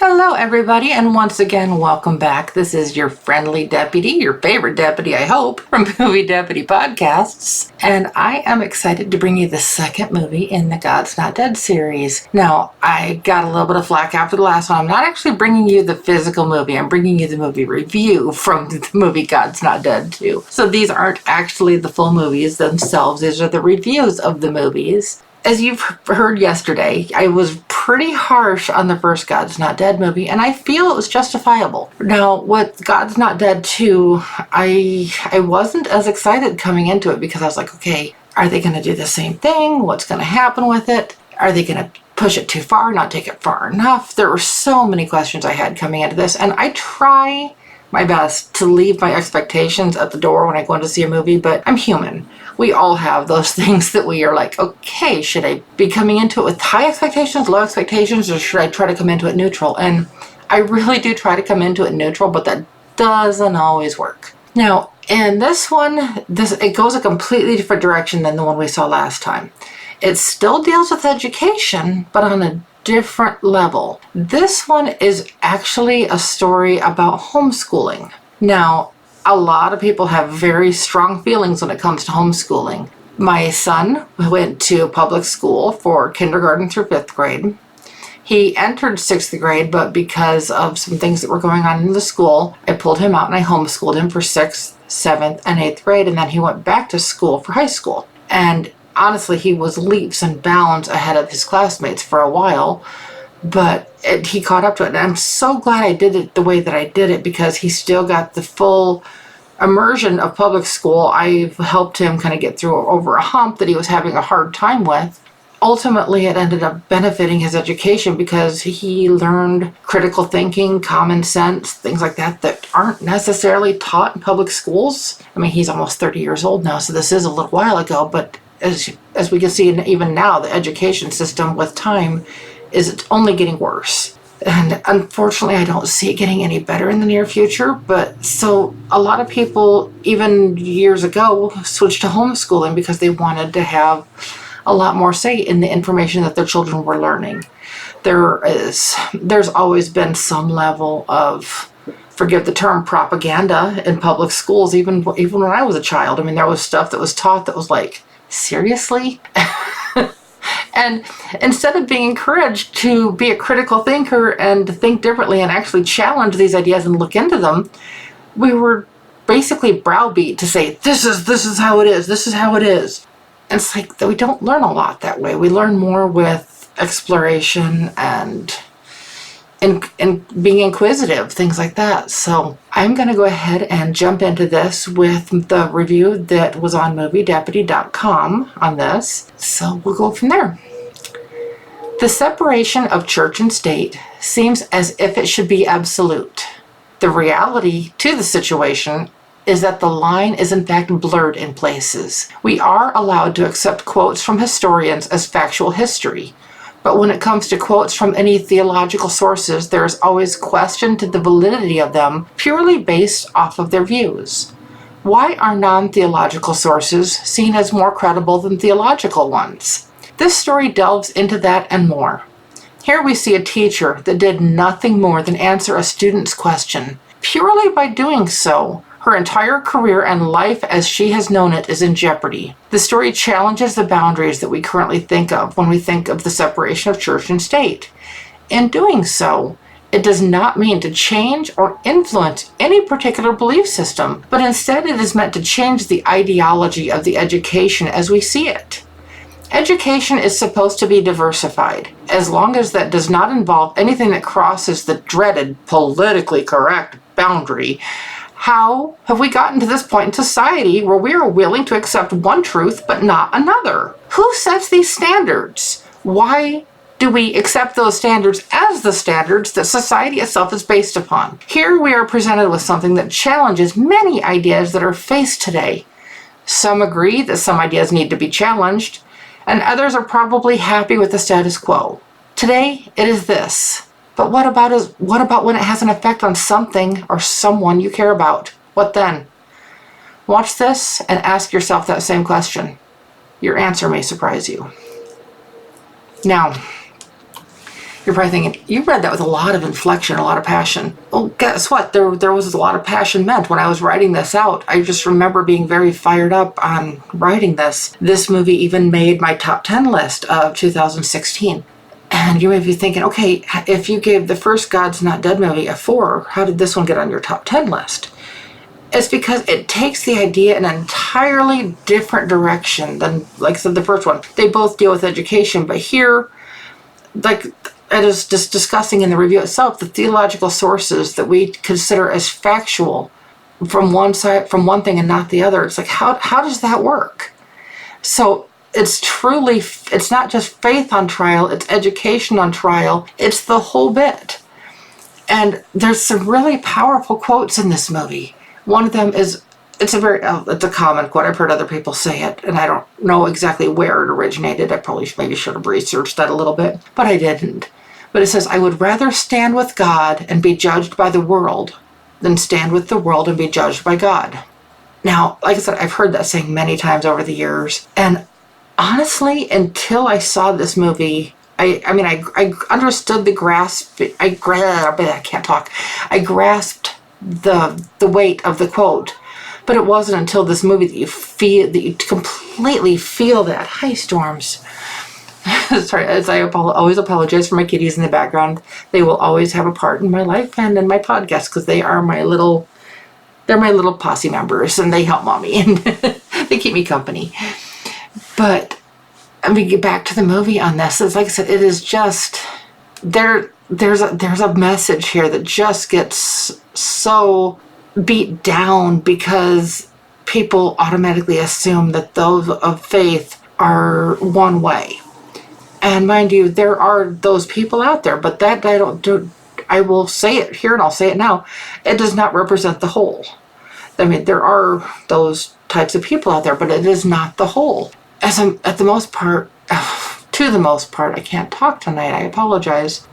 Hello, everybody, and once again, welcome back. This is your friendly deputy, your favorite deputy, I hope, from Movie Deputy Podcasts. And I am excited to bring you the second movie in the God's Not Dead series. Now, I got a little bit of flack after the last one. I'm not actually bringing you the physical movie. I'm bringing you the movie review from the movie God's Not Dead 2. So these aren't actually the full movies themselves. These are the reviews of the movies. As you've heard yesterday, I was pretty harsh on the first God's Not Dead movie, and I feel it was justifiable. Now, with God's Not Dead 2, I wasn't as excited coming into it because I was like, okay, are they going to do the same thing? What's going to happen with it? Are they going to push it too far, not take it far enough? There were so many questions I had coming into this, and I try my best to leave my expectations at the door when I go in to see a movie, but I'm human. We all have those things that we are like, okay, should I be coming into it with high expectations, low expectations, or should I try to come into it neutral? And I really do try to come into it neutral, but that doesn't always work. Now, in this one, it goes a completely different direction than the one we saw last time. It still deals with education, but on a different level. This one is actually a story about homeschooling. Now, a lot of people have very strong feelings when it comes to homeschooling. My son went to public school for kindergarten through 5th grade. He entered 6th grade, but because of some things that were going on in the school, I pulled him out and I homeschooled him for 6th, 7th, and 8th grade, and then he went back to school for high school. And honestly, he was leaps and bounds ahead of his classmates for a while, but he caught up to it. And I'm so glad I did it the way that I did it because he still got the full immersion of public school. I've helped him kind of get through over a hump that he was having a hard time with. Ultimately, it ended up benefiting his education because he learned critical thinking, common sense, things like that aren't necessarily taught in public schools. I mean, he's almost 30 years old now, so this is a little while ago, but as we can see even now, the education system with time is only getting worse. And unfortunately, I don't see it getting any better in the near future. But so a lot of people, even years ago, switched to homeschooling because they wanted to have a lot more say in the information that their children were learning. There's always been some level of, forgive the term, propaganda in public schools, even when I was a child. I mean, there was stuff that was taught that was like, seriously? And instead of being encouraged to be a critical thinker and to think differently and actually challenge these ideas and look into them, we were basically browbeat to say, this is how it is, this is how it is. And it's like that we don't learn a lot that way. We learn more with exploration and being inquisitive, things like that. So I'm going to go ahead and jump into this with the review that was on moviedeputy.com on this. So we'll go from there. The separation of church and state seems as if it should be absolute. The reality to the situation is that the line is in fact blurred in places. We are allowed to accept quotes from historians as factual history. But when it comes to quotes from any theological sources, there is always question to the validity of them purely based off of their views. Why are non-theological sources seen as more credible than theological ones? This story delves into that and more. Here we see a teacher that did nothing more than answer a student's question. Purely by doing so, her entire career and life as she has known it is in jeopardy. The story challenges the boundaries that we currently think of when we think of the separation of church and state. In doing so, it does not mean to change or influence any particular belief system, but instead it is meant to change the ideology of the education as we see it. Education is supposed to be diversified, as long as that does not involve anything that crosses the dreaded politically correct boundary. How have we gotten to this point in society where we are willing to accept one truth but not another? Who sets these standards? Why do we accept those standards as the standards that society itself is based upon? Here we are presented with something that challenges many ideas that are faced today. Some agree that some ideas need to be challenged, and others are probably happy with the status quo. Today, it is this. But what about when it has an effect on something or someone you care about? What then? Watch this and ask yourself that same question. Your answer may surprise you. Now, You're probably thinking, you read that with a lot of inflection, a lot of passion. Well, guess what? There was a lot of passion meant when I was writing this out. I just remember being very fired up on writing this. This movie even made my top 10 list of 2016. And you may be thinking, okay, if you gave the first God's Not Dead movie a 4, how did this one get on your top 10 list? It's because it takes the idea in an entirely different direction than, like I said, the first one. They both deal with education, but here, like I was just discussing in the review itself, the theological sources that we consider as factual from one side, from one thing and not the other. It's like, how does that work? So it's not just faith on trial, it's education on trial, it's the whole bit. And there's some really powerful quotes in this movie. One of them is, it's a common quote. I've heard other people say it, and I don't know exactly where it originated. I probably maybe should have researched that a little bit, but I didn't. But it says, I would rather stand with God and be judged by the world than stand with the world and be judged by God. Now, like I said, I've heard that saying many times over the years, and honestly, until I saw this movie, I understood the grasp. I can't talk. I grasped the weight of the quote, but it wasn't until this movie that you completely feel that. Hi, Storms. Sorry, as I always apologize for my kitties in the background. They will always have a part in my life and in my podcast because they're my little posse members, and they help mommy and they keep me company. But I mean, get back to the movie on this. It's like I said, it is just there's a message here that just gets so beat down because people automatically assume that those of faith are one way. And mind you, there are those people out there, but that I will say it here and I'll say it now. It does not represent the whole. I mean, there are those types of people out there, but it is not the whole. To the most part, I can't talk tonight. I apologize.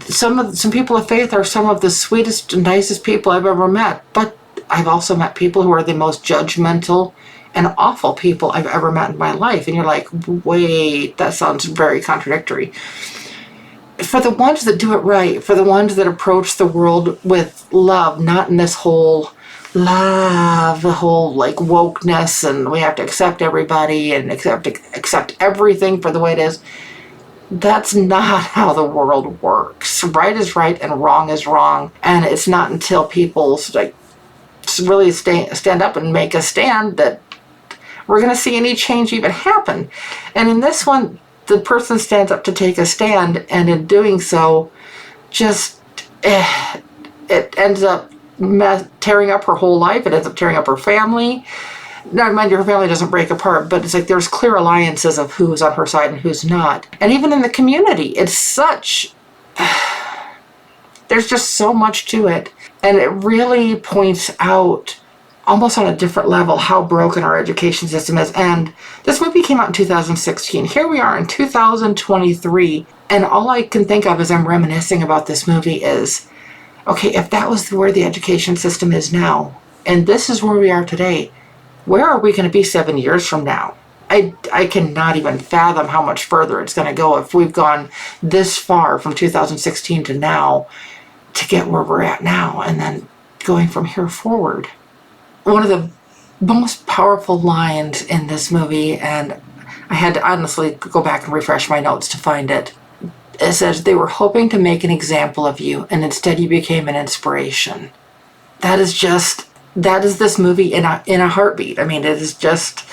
Some people of faith are some of the sweetest and nicest people I've ever met, but I've also met people who are the most judgmental and awful people I've ever met in my life. And you're like, wait, that sounds very contradictory. For the ones that do it right, for the ones that approach the world with love, not in this whole love, the whole like wokeness and we have to accept everybody and accept everything for the way it is. That's not how the world works. Right is right and wrong is wrong. And it's not until people like really stand up and make a stand that we're going to see any change even happen. And in this one, the person stands up to take a stand, and in doing so, just it ends up tearing up her whole life. It ends up tearing up her family. Now, mind you, her family doesn't break apart, but it's like there's clear alliances of who's on her side and who's not. And even in the community, it's such... there's just so much to it. And it really points out, almost on a different level, how broken our education system is. And this movie came out in 2016. Here we are in 2023, and all I can think of as I'm reminiscing about this movie is, okay, if that was where the education system is now, and this is where we are today, where are we going to be 7 years from now? I cannot even fathom how much further it's going to go if we've gone this far from 2016 to now to get where we're at now, and then going from here forward. One of the most powerful lines in this movie, and I had to honestly go back and refresh my notes to find it. It says, they were hoping to make an example of you, and instead you became an inspiration. That is this movie in a heartbeat. I mean, it is just,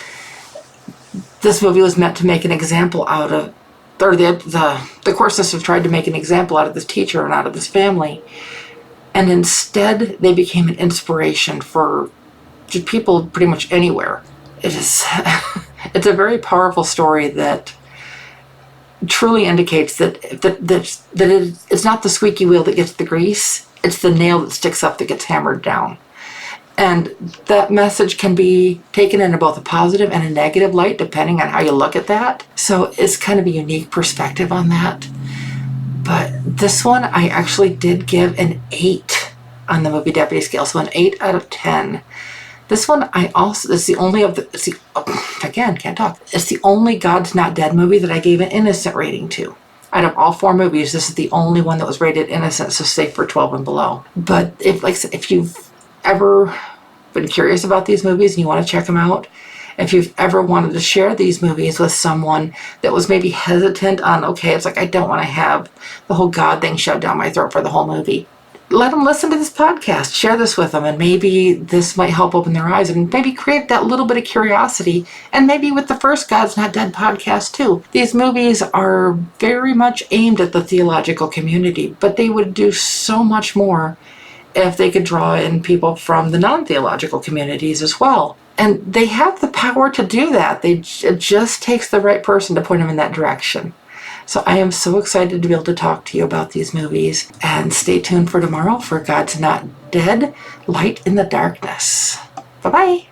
this movie was meant to make an example out of, or the court system tried to make an example out of this teacher and out of this family. And instead, they became an inspiration for just people pretty much anywhere. It's a very powerful story that truly indicates that it's not the squeaky wheel that gets the grease, it's the nail that sticks up that gets hammered down. And that message can be taken in both a positive and a negative light, depending on how you look at that. So it's kind of a unique perspective on that. But this one, I actually did give an 8 on the movie Deputy scale, so an 8 out of 10. This one, it's the only God's Not Dead movie that I gave an innocent rating to. Out of all 4 movies, this is the only one that was rated innocent, so safe for 12 and below. But if, like I said, if you've ever been curious about these movies and you want to check them out, if you've ever wanted to share these movies with someone that was maybe hesitant on, okay, it's like, I don't want to have the whole God thing shoved down my throat for the whole movie, let them listen to this podcast, share this with them, and maybe this might help open their eyes and maybe create that little bit of curiosity. And maybe with the first God's Not Dead podcast too. These movies are very much aimed at the theological community, but they would do so much more if they could draw in people from the non-theological communities as well. And they have the power to do that. It just takes the right person to point them in that direction. So I am so excited to be able to talk to you about these movies. And stay tuned for tomorrow for God's Not Dead, Light in the Darkness. Bye-bye.